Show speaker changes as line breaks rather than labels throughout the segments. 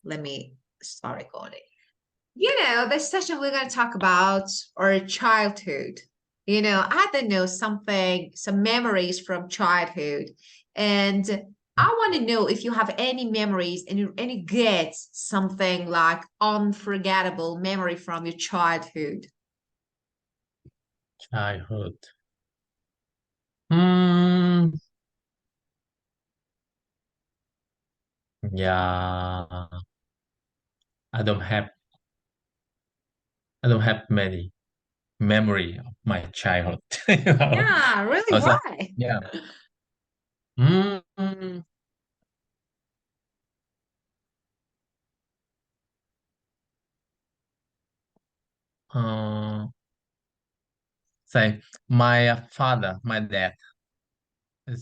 let me start recording. This session we're going to talk about our childhood. I don't know, some memories from childhood. And I want to know if you have any memories and any get something like unforgettable memory from your childhood.
Childhood. Hmm. Yeah. I don't have. I don't have many memory of my childhood.
Yeah, really?
Also,
Why?
yeah. Mm, uh, say my father, my dad,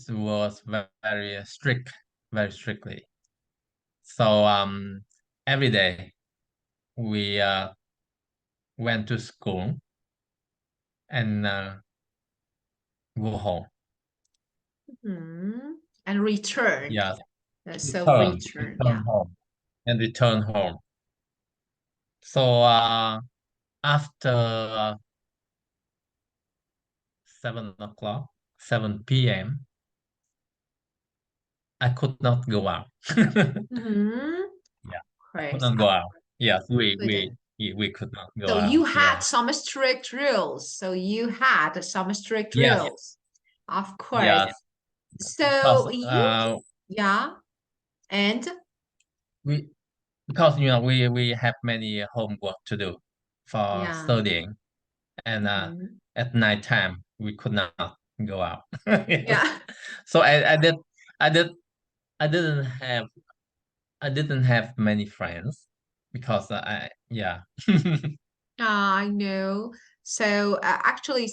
was very strict, very strictly. So every day we went to school and go home.
Hmm. And return.
Yeah,
So return, yeah.
return home, and return home. So after 7 o'clock, 7 p.m., I could not go out.
Mm-hmm.
Yeah, I could
Course,
not
I
go out. Yes,
couldn't.
we could not go
So
out.
you had
Yeah.
some strict rules. So you had some strict
Yes,
rules. Of course.
yes. Because
So yeah, and
we because we have many homework to do for
yeah.
studying, and
Mhm.
at night time we could not go out. Yes.
Yeah.
So I did I didn't have I didn't have many friends because I yeah.
I know. So actually,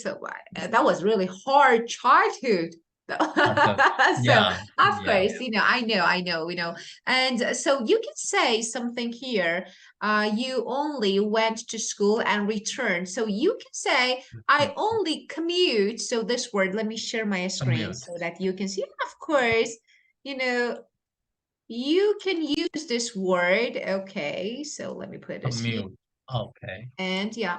that was really hard childhood.
Okay.
So
Yeah,
of
yeah,
course, I know. And so you can say something here. You only went to school and returned. So you can say, I only commute. So this word, let me share my screen
commute,
so that you can see. Of course, you know, you can use this word. Okay, so let me put this here.
commute. Okay,
And yeah,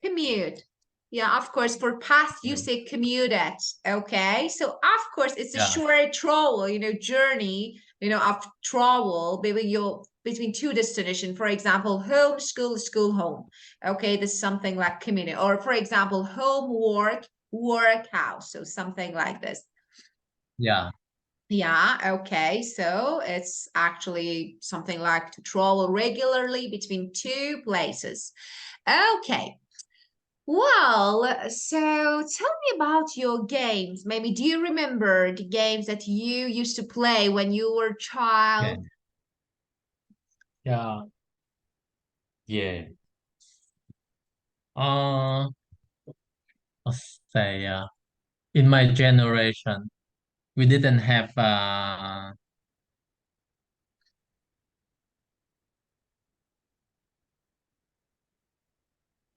commute. Yeah, of course, for past you
commute.
say commuted. Okay. So of course it's a
Yeah,
short travel, journey, of travel between two destinations. For example, home, school, school, home. Okay, this is something like commute. Or for example, home, work, work, house. So something like this.
yeah,
Yeah, okay. So it's actually something like to travel regularly between two places. Okay. Well, so tell me about your games. Maybe do you remember the games that you used to play when you were a child?
okay. Yeah, yeah. Uh, let's say in my generation, we didn't have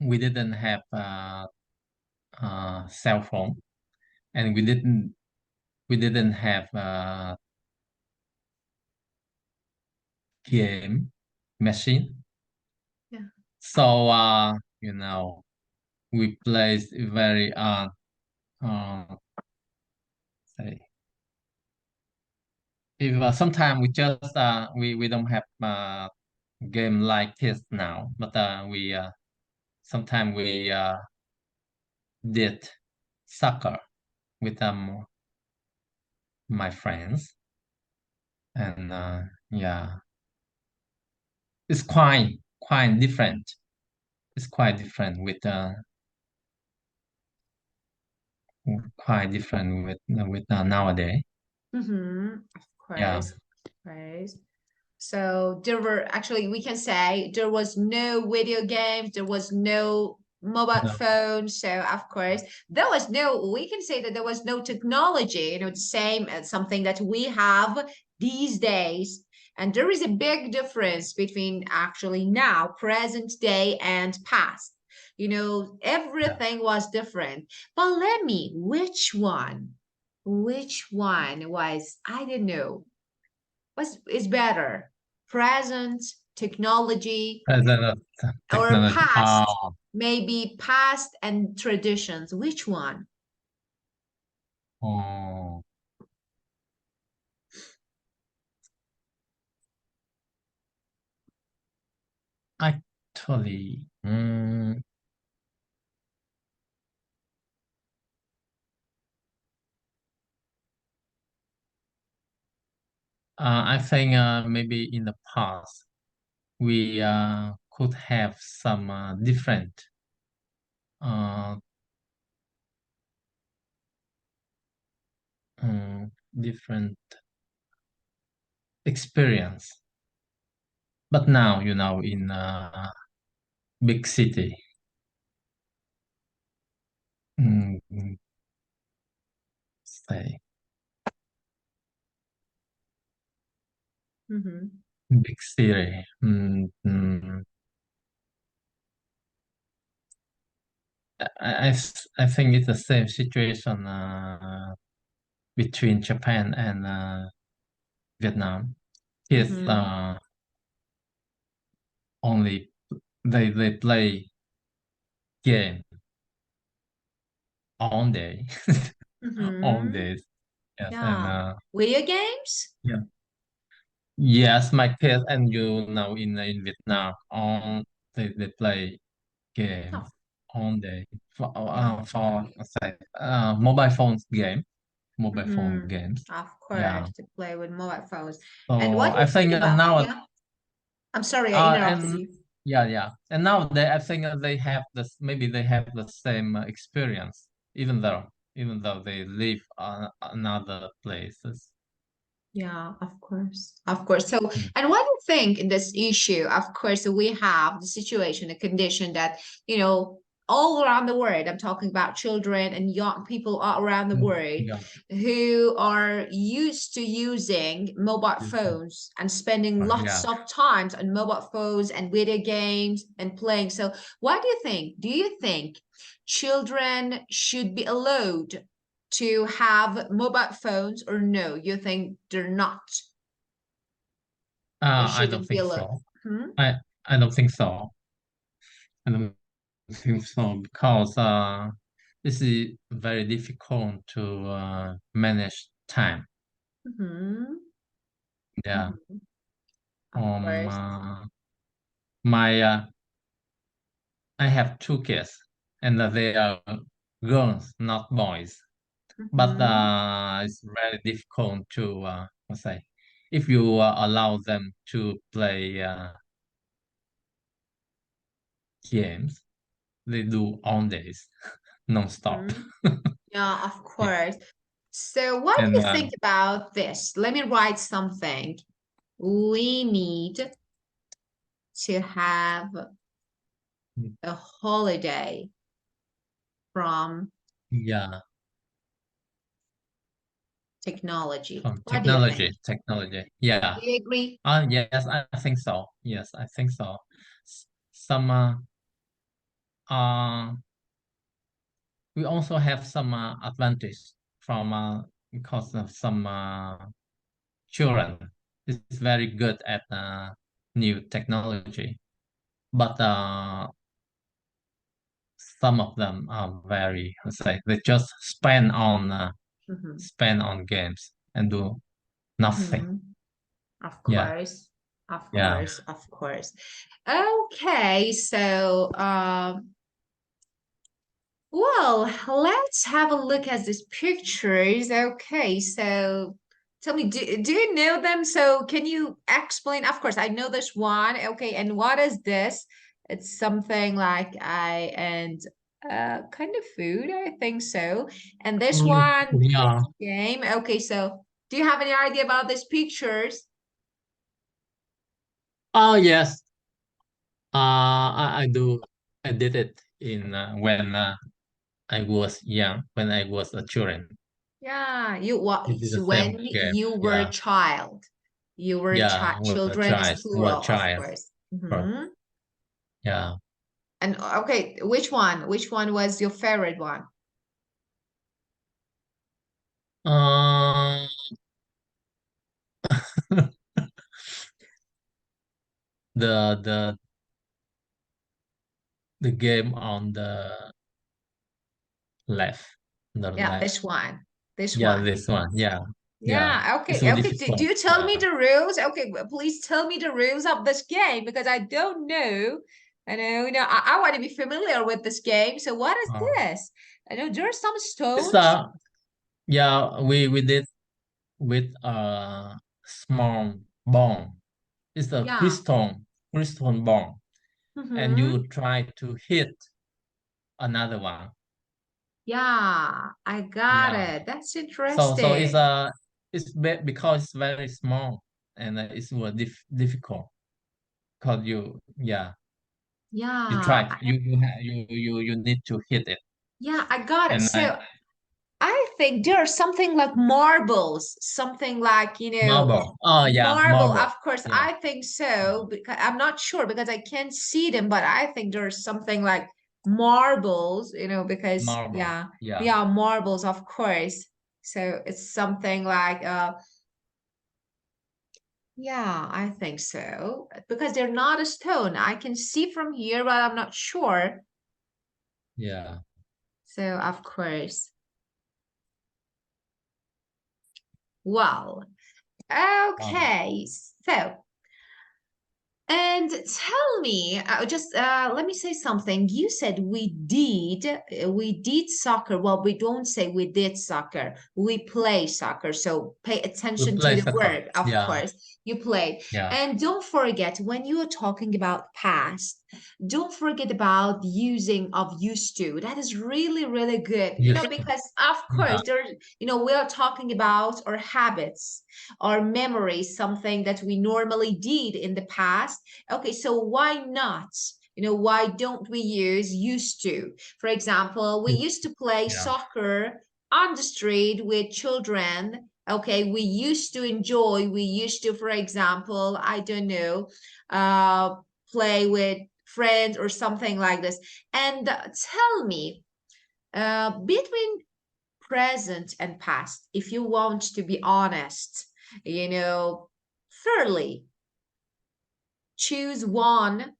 we didn't have cell phone, and we didn't have game machine.
Yeah.
So we plays very uh say if sometimes we just we don't have game like this now, but we sometimes we did soccer with my friends, and yeah, it's quite different. It's quite different with quite different with nowadays.
Mm-hmm. Of
Yeah,
course. Right. So there were actually, we can say there was no video games, there was no mobile
no,
phone. So of course, we can say that there was no technology, the same as something that we have these days. And there is a big difference between actually now, present day, and past.
yeah.
Everything was different. But let me, which one was, I don't know, is better present, technology,
Present
or
technology.
past? Maybe past and traditions. Which one?
Oh, actually, I think maybe in the past we could have some different uh, different experience. But now, in big city, mm, say
Mm-hmm.
big city, I think it's the same situation between Japan and Vietnam. Kids
Mm-hmm.
only they play game all day, all
Mm-hmm.
days. Yes, and
Yeah. Video games?
yeah, yes, my kids and in Vietnam, all they play
Oh,
games all day
yeah.
for say mobile phones game, mobile phone
Mm-hmm.
games.
Of
Yeah.
course, to play with mobile phones. And
So
what do
I
you think
think
about?
now
Yeah. I'm sorry, I interrupted
and
you.
yeah, and now I think they have this, maybe they have the same experience, even though they live on another places.
Yeah, of course. Of course. So,
Mm,
and what do you think in this issue? Of course, we have the situation, the condition that, all around the world, I'm talking about children and young people all around the world
yeah,
who are used to using mobile
yeah,
phones and spending lots
yeah.
of times on mobile phones and video games and playing. So, what do you think? Do you think children should be allowed to have mobile phones or no? You think they're not? They
I don't
shouldn't be
think
allowed.
so.
Hmm?
I don't think so. I don't think so because this is very difficult to manage time.
Hmm.
Yeah.
Hmm. Of
Um.
course.
Uh, my I have two kids, and they are girls, not boys. But
Hmm.
it's very difficult to let's say, if you allow them to play games, they do all days, non-stop.
Hmm. Yeah, of
Yeah.
course. So, what do
And
you think about this? Let me write something. We need to have a holiday from
yeah,
technology.
from
What do you think?
technology. Yeah.
Do you agree?
Yes, I think so. Yes, I think so. Some uh we also have some advantage from because of some children is very good at new technology, but some of them are very, let's say, they just
Hmm.
spend on games and do nothing.
Hmm. Of
Yeah,
course. Of
yeah.
course. Of course. Okay, so well, let's have a look at these pictures. Okay, so tell me, do you know them? So can you explain? Of course, I know this one. Okay, and what is this? It's something like I and kind of food, I think so. And this one,
Yeah.
it's game. Okay, so do you have any idea about these pictures?
Oh yes. I do. I did it in when I was young, when I was a children.
Yeah, you what
We did the same
when
game.
you were a
Yeah,
child. You were
yeah. We're
children is
tries. We're
plural, of
tries.
course. Hmm.
Yeah.
And okay, which one? Which one was your favorite one?
Um, the the the game on the left, the
Yeah,
left.
this one. This
Yeah,
one.
this one. Yeah, yeah.
Yeah,
It's
okay,
so
okay. Do
difficult.
you tell
Yeah.
me the rules? Okay, please tell me the rules of this game because I don't know. I know, I want to be familiar with this game. So what is
Uh,
this? I know there are some
it's
stones.
yeah, we did with a small bomb. It's a
Yeah.
crystal bomb, and
Mm-hmm.
you try to hit another one.
Yeah, I got
Yeah.
it. That's
So it's
interesting.
because it's very small and it's more difficult because you
Yeah,
try you need to hit it
yeah, I got it.
and
So I think there's something like marbles, something like,
marble. Oh yeah,
marble.
marble.
Of course,
Yeah,
I think so, because I'm not sure because I can't see them, but I think there's something like marbles, because
marble.
yeah,
Yeah,
yeah, marbles, of course. So it's something like yeah, I think so. Because they're not a stone. I can see from here, but I'm not sure.
yeah.
So of course. Well,
Marble.
okay. So and tell me, just let me say something. You said we did soccer. Well, we don't say we did soccer. We play soccer. So pay
We
attention to
play
the
soccer.
word. Of
Yeah,
course, you played.
yeah.
And don't forget when you are talking about past, don't forget about using of used to. That is really, really good.
Used to.
Because of
Yeah,
course there, we are talking about our habits, our memories, something that we normally did in the past. Okay, so why not? Why don't we use used to? For example, we used to play
yeah.
soccer on the street with children. Okay, we used to, for example, I don't know, uh, play with friends or something like this. And tell me, between present and past, if you want to be honest, fairly, choose one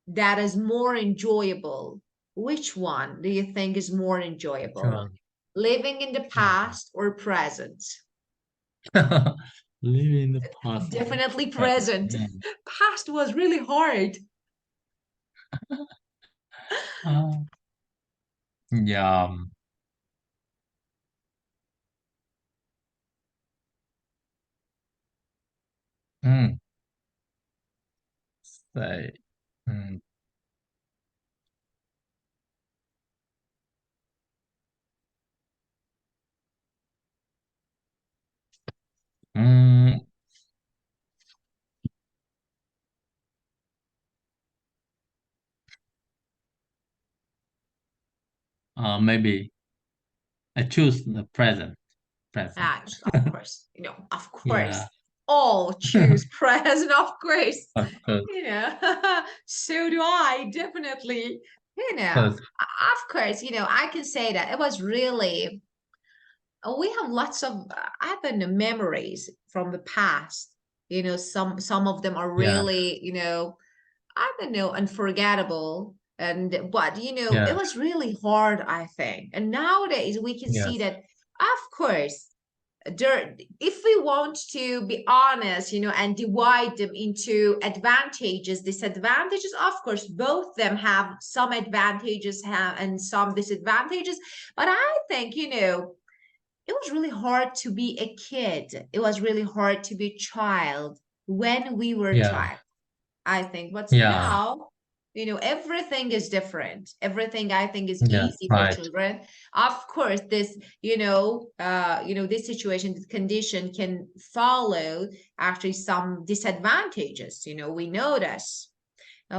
that is more enjoyable. Which one do you think is more enjoyable?
Sure.
Living in the
Yeah.
past or present?
Live in the past or
Definitely
present.
present.
Yeah.
Past was really hard.
Uh, yeah. Mm, say. Mm, mm, maybe I choose the present. Present.
Ah, of course, of
Yeah.
course. All choose present, of course.
Of course.
So do I, definitely.
Course.
Of course, I can say that it was really, we have lots of, I don't know, memories from the past. Some of them are
Yeah.
really, I don't know, unforgettable. But it
Yeah.
was really hard, I think. And nowadays we can see
Yes.
that, of course, there, if we want to be honest, and divide them into advantages, disadvantages, of course, both them have some advantages and some disadvantages. But I think, it was really hard to be a kid. It was really hard to be a child when we were a
Yeah.
child, I think. But
Yeah.
now, everything is different. Everything I think is
Yes.
easy for
Right.
children. Of course, this, this situation, this condition can follow actually some disadvantages. We notice,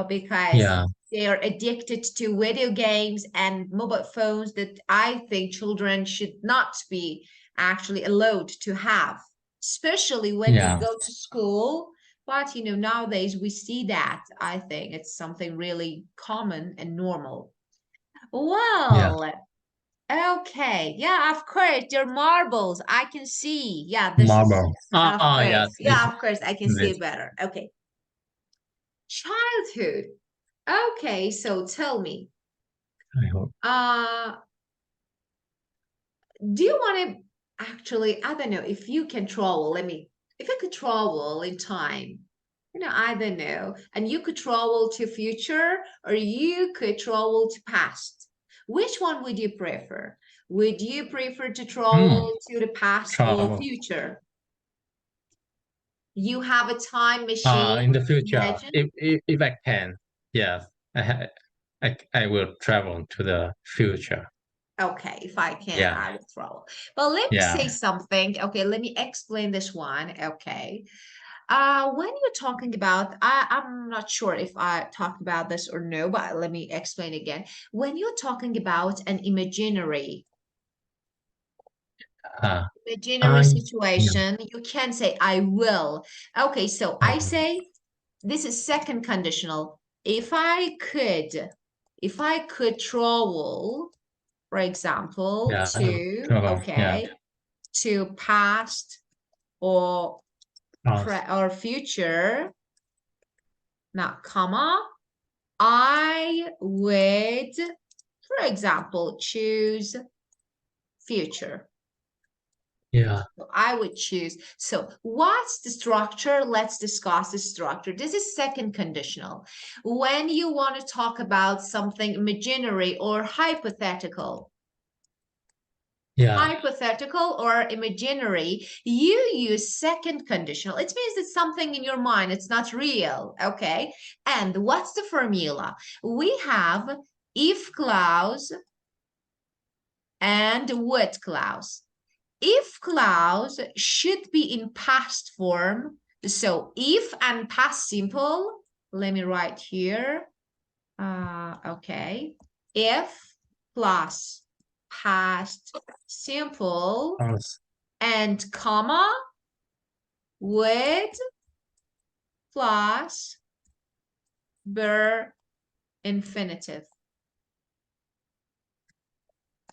because
Yeah.
they are addicted to video games and mobile phones that I think children should not be actually allowed to have, especially when they
Yeah.
go to school. But nowadays we see that. I think it's something really common and normal.
Yeah.
Well, okay. Yeah, of course, they're marbles. I can see. Yeah, this is,
Marble.
of
Oh, yeah.
course. Yeah, of course, I can see
This.
it better. Okay. Childhood. Okay, so tell me,
I hope.
do you want to actually, I don't know, if you can travel, if you could travel in time, I don't know, and you could travel to future or you could travel to past, which one would you prefer? Would you prefer to
Hmm.
travel to the past or
Travel.
future? You have a time machine,
In the future,
imagine.
if I can, yes, I will travel to the future.
Okay, if I can,
Yeah,
I will travel. But let me say
yeah.
something. Okay, let me explain this one. Okay. When you're talking about, I'm not sure if I talked about this or no, but let me explain again. When you're talking about an
Uh,
imaginary
I yeah.
situation, you can say I will. Okay, so I
Um,
say this is second conditional. If I could travel, for example,
yeah, I will
to,
travel. Yeah,
okay, to past or
past.
or future, not comma, I would, for example, choose future.
Yeah,
So I would choose. So what's the structure? Let's discuss the structure. This is second conditional. When you want to talk about something imaginary or hypothetical,
yeah,
hypothetical or imaginary, you use second conditional. It means it's something in your mind, it's not real. Okay. And what's the formula? We have if clause and would clause. If clause should be in past form. So if and past simple, let me write here. Okay. If plus past simple
past.
and comma would plus verb infinitive.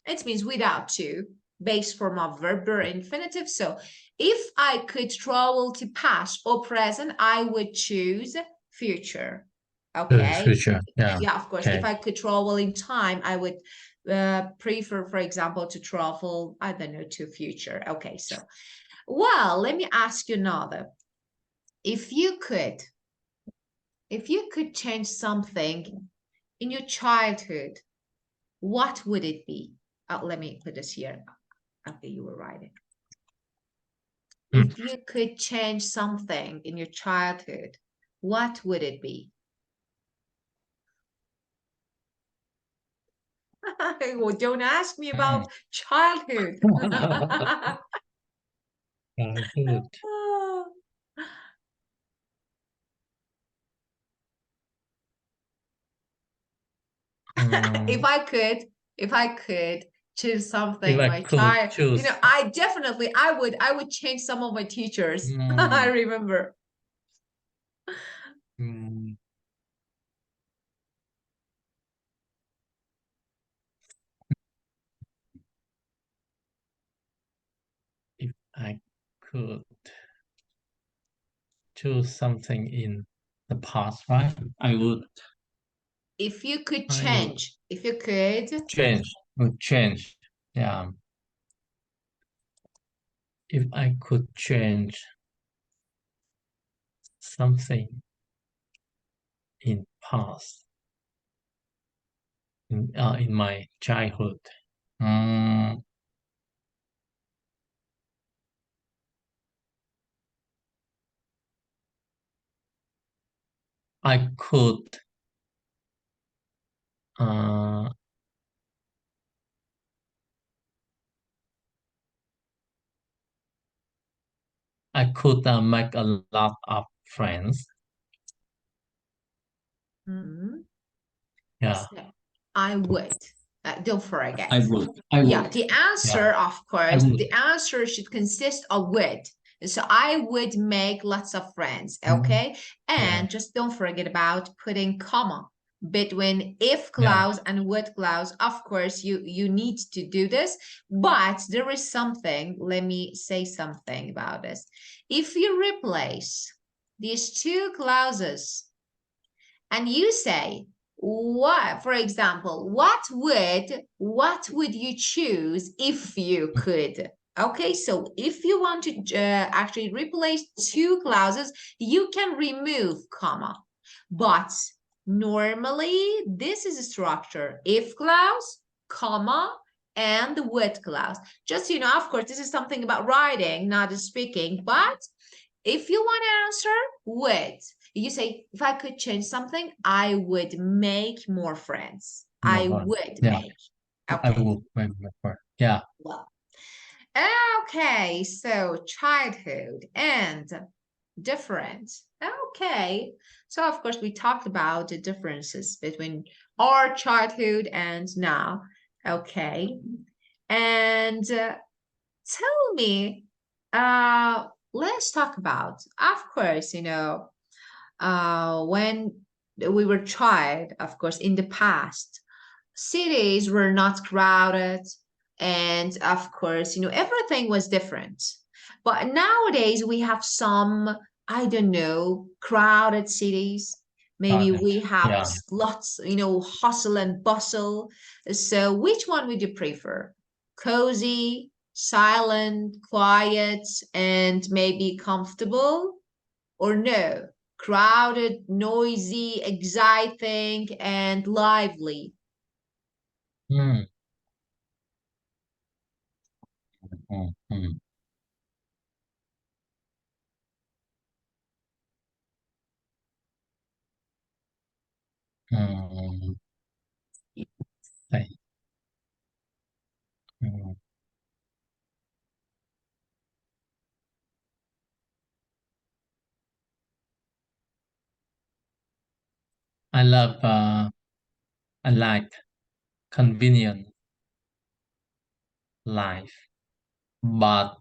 It means without to, base form of verb infinitive. So if I could travel to past or present, I would choose future. Okay.
Future. Yeah.
Yeah, of course. If
Okay.
I could travel in time, I would prefer, for example, to travel, I don't know, to future. Okay. So, well, let me ask you another. If you could, if you could change something in your childhood, what would it be? Let me put this here. Okay, you were writing.
Mm.
If you could change something in your childhood, what would it be? Well, don't ask me
Mm.
about childhood.
Childhood.
If
Um,
I could, if I could choose
if
something,
I
my
could
child,
choose,
I would change some of my teachers. I
mm,
remember.
mm, if I could choose something in the past, right? I would
If you could,
change. Yeah. If I could change something in past, in my childhood, um, I could, uh, make a lot of friends.
mhm,
Yeah,
so I would. Don't
I
forget.
would. I
Yeah,
would.
the
Yeah,
answer, of
I
course,
would.
the answer should consist of would. So I would make lots of friends,
Mm,
okay?
yeah,
And just don't forget about putting comma between if
yeah.
clause and would clause. Of course, you need to do this, but there is something, let me say something about this. If you replace these two clauses And you say, what, for example, what would you choose if you could? Okay, so if you want to actually replace two clauses, you can remove comma. But normally, this is a structure. If clause, comma, and the with clause. Just, of course, this is something about writing, not speaking. But if you want to answer with, you say, if I could change something, I would make more friends.
No,
I would
yeah,
make.
I
Okay.
will remember. Yeah.
Well, okay. So childhood and different. Okay. So of course we talked about the differences between our childhood and now. Okay. And tell me, let's talk about, of course, when we were child, of course, in the past, cities were not crowded, and of course, everything was different. But nowadays we have some, I don't know, crowded cities. Maybe
Got it.
we have
Yeah.
lots, hustle and bustle. So which one would you prefer? Cozy, silent, quiet, and maybe comfortable? Or no, crowded, noisy, exciting, and lively?
Mm, mm, mm, mm. Say, mm. I love I like convenient life, but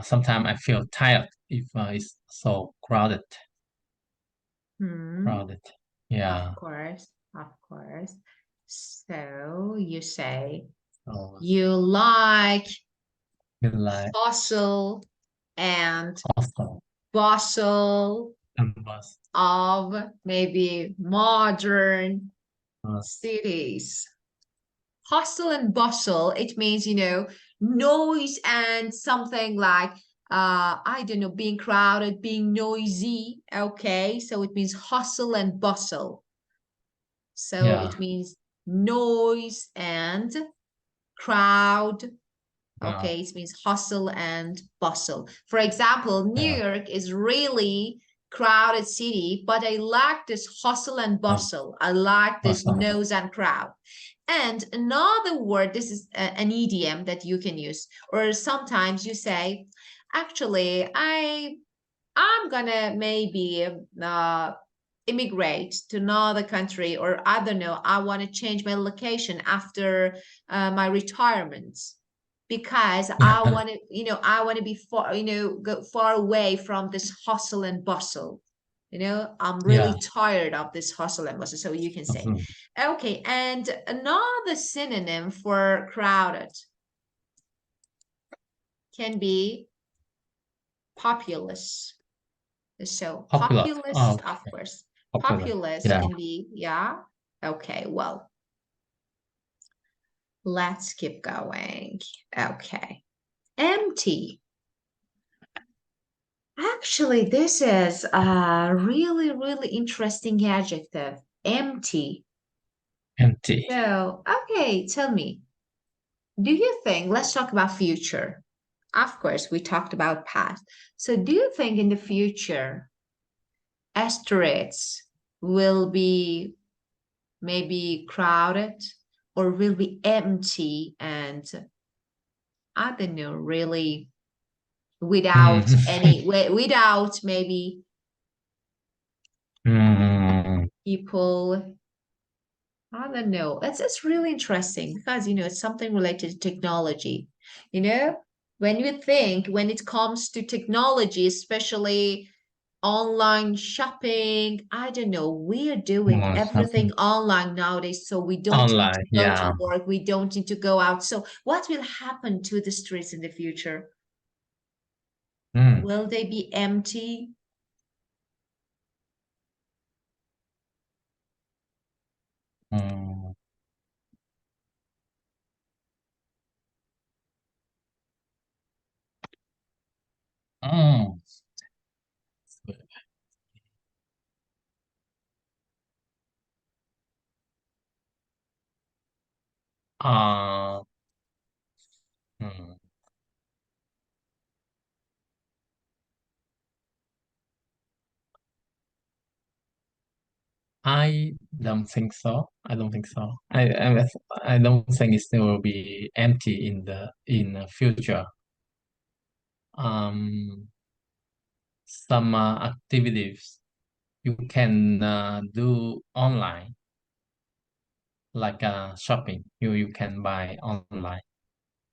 sometimes I feel tired if it's so crowded.
Hmm,
Crowded.
of
Yeah.
course, of course. So you say
So
you like
feel like
hustle and
also
bustle
and bus.
of maybe modern
Uh,
cities. Hustle and bustle, it means, noise and something like, I don't know, being crowded, being noisy. Okay, so it means hustle and bustle. So it
yeah.
means noise and crowd.
Uh,
Okay, it means hustle and bustle. For example, New
yeah.
York is really crowded city, but I like this hustle and
Um,
bustle. I like this
also,
noise and crowd. And another word, this is an idiom that you can use, or sometimes you say, actually, I'm gonna maybe immigrate to another country, or I don't know, I want to change my location after my retirement because I
yeah.
want to, I want to be far, go far away from this hustle and bustle. I'm
Yeah.
really tired of this hustle and bustle. So you can say,
Mhm.
okay. And another synonym for crowded can be populous. So
Popular.
populous,
Oh,
of
okay.
course,
Popular.
populous
Yeah.
can be, yeah. Okay, well, let's keep going. Okay. Empty. Actually, this is a really, really interesting adjective. Empty.
Empty.
So, okay, tell me, do you think, let's talk about future. Of course, we talked about past. So, do you think in the future, asteroids will be maybe crowded or will be empty and I don't know, really without
Mm.
any, without maybe
Mm.
people. I don't know. It's really interesting because it's something related to technology. You know, when you think when it comes to technology, especially online shopping, I don't know, we are doing
Mm,
everything
something
online nowadays, so we don't need to
online.
go to
Yeah.
work, we don't need to go out. So what will happen to the streets in the future?
Mm.
Will they be empty?
Uh, hmm, I don't think so. I don't think so. I don't think it will be empty in the future. Um, some activities you can do online, like shopping. You can buy online,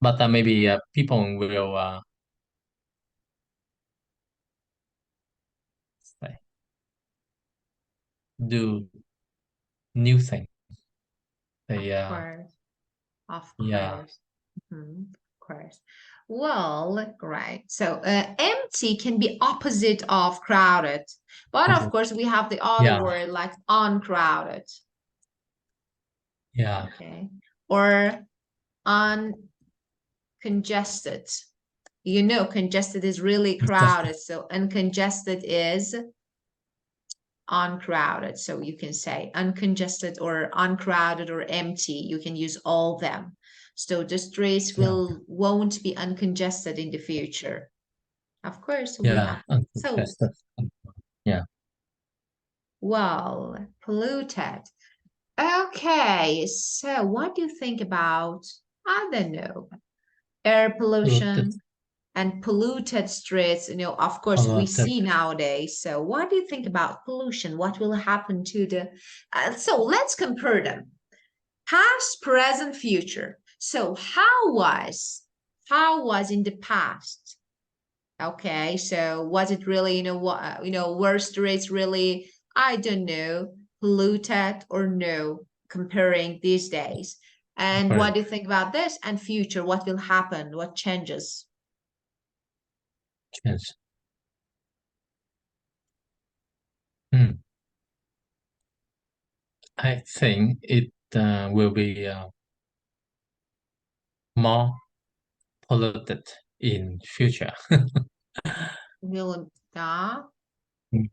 but maybe people will say, do new things.
Of
They
course. Of
yeah,
course. Of course. Well, right. So empty can be opposite of crowded. But of course, we have the other
yeah,
word like uncrowded.
yeah.
Okay. Or uncongested. You know, congested is really
Just
crowded. So uncongested is uncrowded. So you can say uncongested or uncrowded or empty. You can use all them. So the streets
yeah,
won't be uncongested in the future. Of course, we
yeah.
have. So,
Uncontested. Yeah,
well, polluted. Okay, so what do you think about, I don't know, air
polluted,
pollution and polluted streets? You know, of course, we
polluted.
see nowadays. So, what do you think about pollution? What will happen to the? So, let's compare them: past, present, future. So, how was in the past? Okay, so was it really, what, were streets really, I don't know, polluted or no, comparing these days? And what
Correct.
do you think about this and future? What will happen? What changes?
Change. Hmm. I think it will be more polluted in future.
Will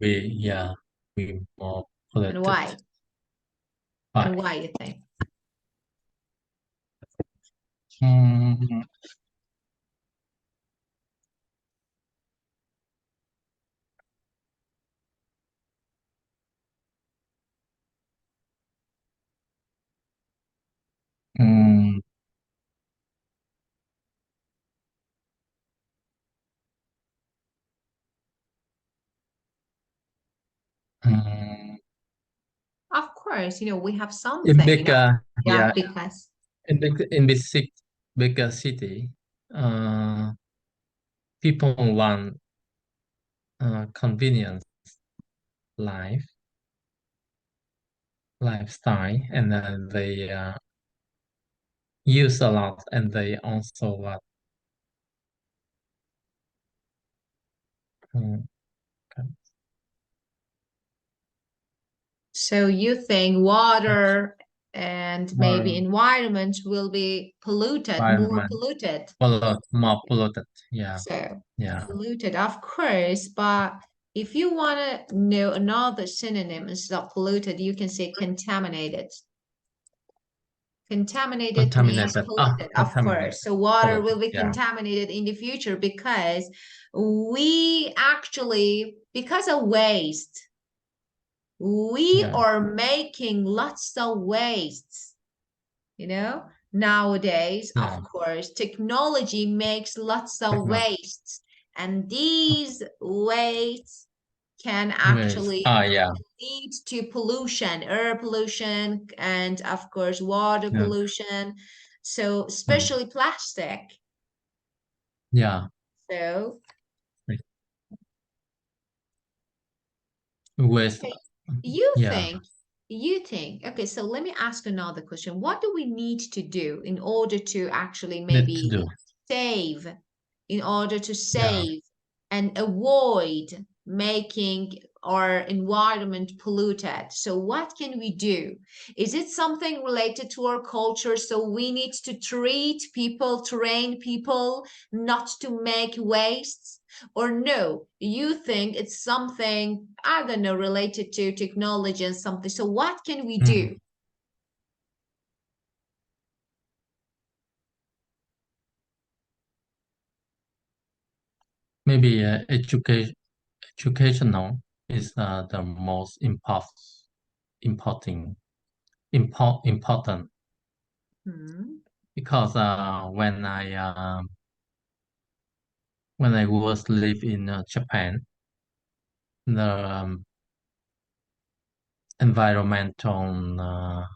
We yeah, be more
and
polluted.
why? And
Why?
why you think?
Mm, mm, mm.
Of course, we have
In
something,
big
yeah,
yeah,
because
in bigger city, uh, people want convenience life lifestyle, and they use a lot, and they also mm,
so you think water and maybe
more
environment will be polluted, more
environment,
polluted.
more polluted. Yeah,
So
yeah.
polluted, of course, but if you want to know another synonym instead of polluted, you can say contaminated. Contaminated means
Contaminated. Ah,
polluted, of
contaminated.
course. So water will
Polluted.
be
Yeah,
contaminated in the future because we actually, because of waste, we
yeah,
are making lots of wastes. Nowadays, of
yeah.
course, technology makes lots of
Technology.
wastes, and these wastes can
Waste.
actually
Ah, yeah,
lead to pollution, air pollution, and of course, water
yeah.
pollution. So,
Mm,
especially plastic.
yeah.
So,
Waste.
okay, you
Yeah.
think, okay, so let me ask another question. What do we need to do in order to actually
Need to
maybe
do.
save, in order to
Yeah.
save and avoid making our environment polluted? So what can we do? Is it something related to our culture? So we need to treat people, train people not to make wastes? Or no, you think it's something, I don't know, related to technology and something. So what can we
Mm.
do?
Maybe educational is the most important important
Hmm.
because when I was live in Japan, the environmental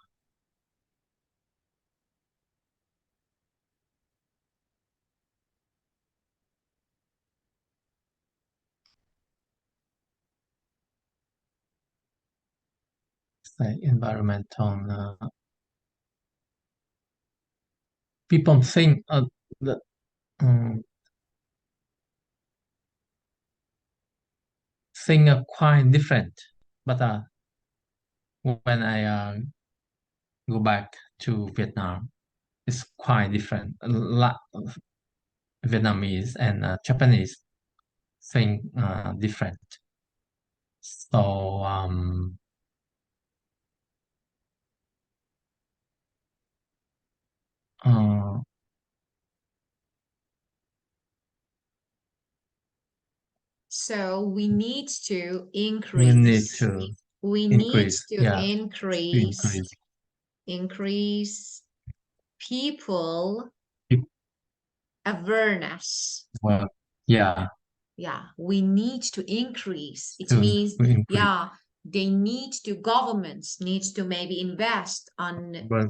environmental people think that um, think quite different, but when I go back to Vietnam, it's quite different. A lot of Vietnamese and Japanese think different. So uh,
So we need to
we need
increase.
to
We need
increase,
to
yeah, to
increase,
increase.
increase people
Peop-
awareness.
Well, yeah,
Yeah, we need to increase. It
to
means,
increase,
yeah, they need to, governments needs to maybe invest on,
but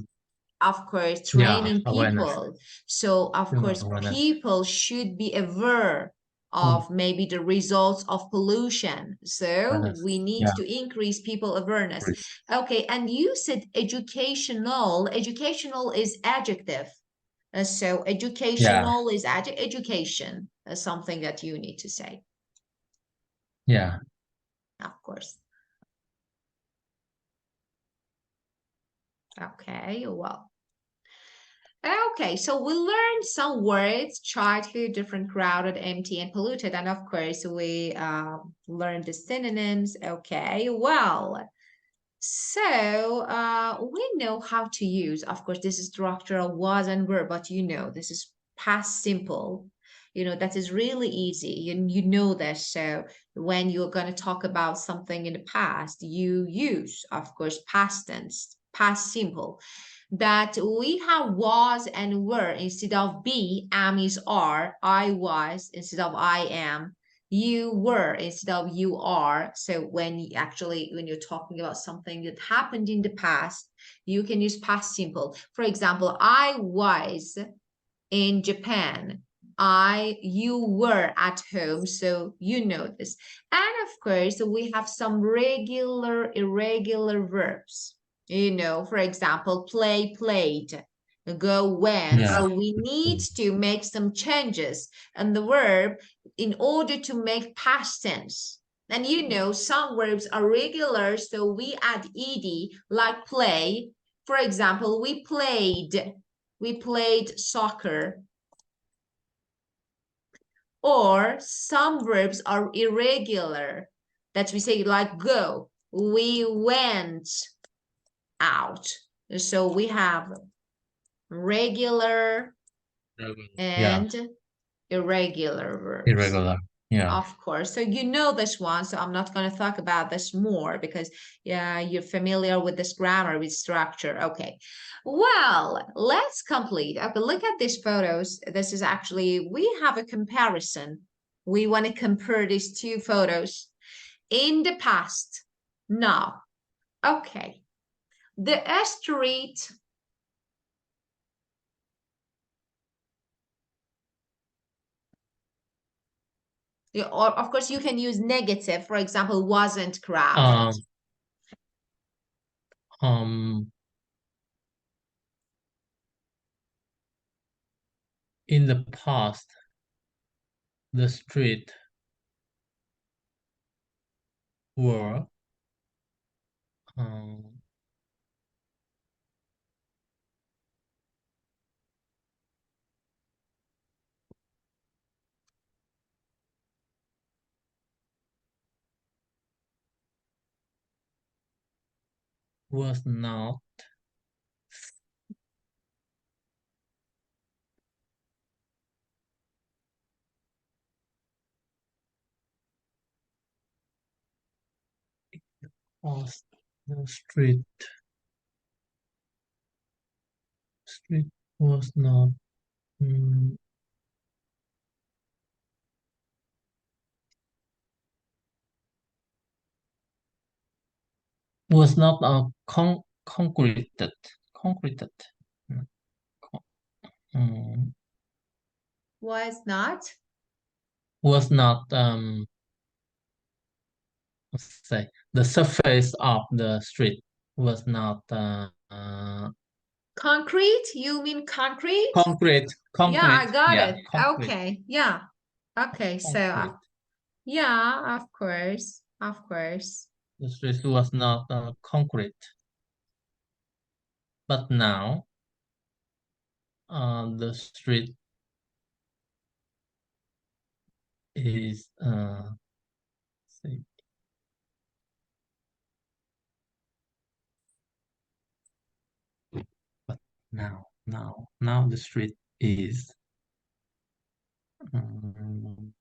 of course,
yeah,
training
awareness,
people. So, of
yeah,
course,
awareness.
people should be aware
Mm,
of maybe the results of pollution. So,
awareness,
we need
yeah,
to increase people awareness.
increase.
Okay, and you said educational. Educational is adjective. So,
Yeah,
educational is education, something that you need to say,
yeah,
of course. Okay, well. Okay, so we learned some words: childhood, different, crowded, empty, and polluted. And of course, we learned the synonyms. Okay, well, so we know how to use, of course, this is structural was and were, but this is past simple. That is really easy. You know this. So when you're going to talk about something in the past, you use, of course, past tense, past simple. That we have was and were instead of be, am is are, I was instead of I am, you were instead of you are. So when you're talking about something that happened in the past, you can use past simple. For example, I was in Japan. You were at home, so you know this. And of course, we have some regular, irregular verbs. For example, play, played, go, went.
yeah,
So we need to make some changes in the verb in order to make past tense. And some verbs are regular, so we add ed, like play. For example, we played soccer. Or some verbs are irregular that we say, like go, we went out. So we have regular
yeah,
and irregular verbs.
irregular, yeah,
Of course. So this one. So I'm not going to talk about this more because yeah, you're familiar with this grammar, with structure. Okay. Well, let's complete. Okay, look at these photos. This is actually, we have a comparison. We want to compare these two photos in the past. Now, okay. The street. Or of course you can use negative. For example, wasn't crowded.
um, um, in the past, the street were um, Was not. Was the street. Street was not. mm, was not concreted. Concreted. Mm, con-
Was not
was not. Let's say the surface of the street was not
concrete? You mean concrete?
concrete.
Yeah, I
Concrete.
got
Yeah,
it.
concrete.
Okay. Yeah. Okay. So,
Concrete.
yeah, of course. Of course.
The street was not concrete, but now the street is say, but now the street um,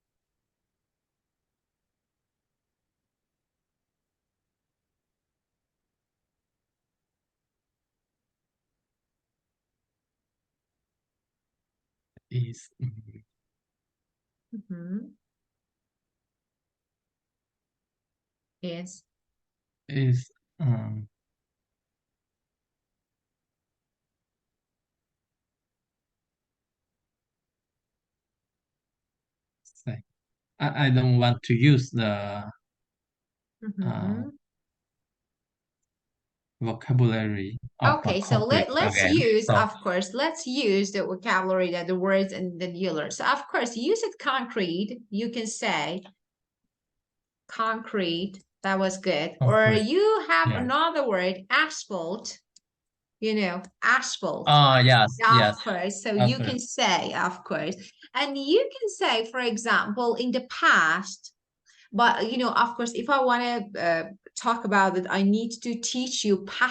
is
Mm-hmm. Yes.
is um, say, I don't want to use the uh,
Mm-hmm.
vocabulary of
Okay, so
concrete
let's
again.
use,
So
of course, let's use the vocabulary that the words and the dealer. So of course, use it concrete. You can say concrete. That was good. Or
concrete.
you have
Yeah.
another word, asphalt, asphalt.
Yes,
Yeah,
yes.
of course. So you
Okay.
can say, of course. And you can say, for example, in the past, but of course, if I want to talk about it, I need to teach you past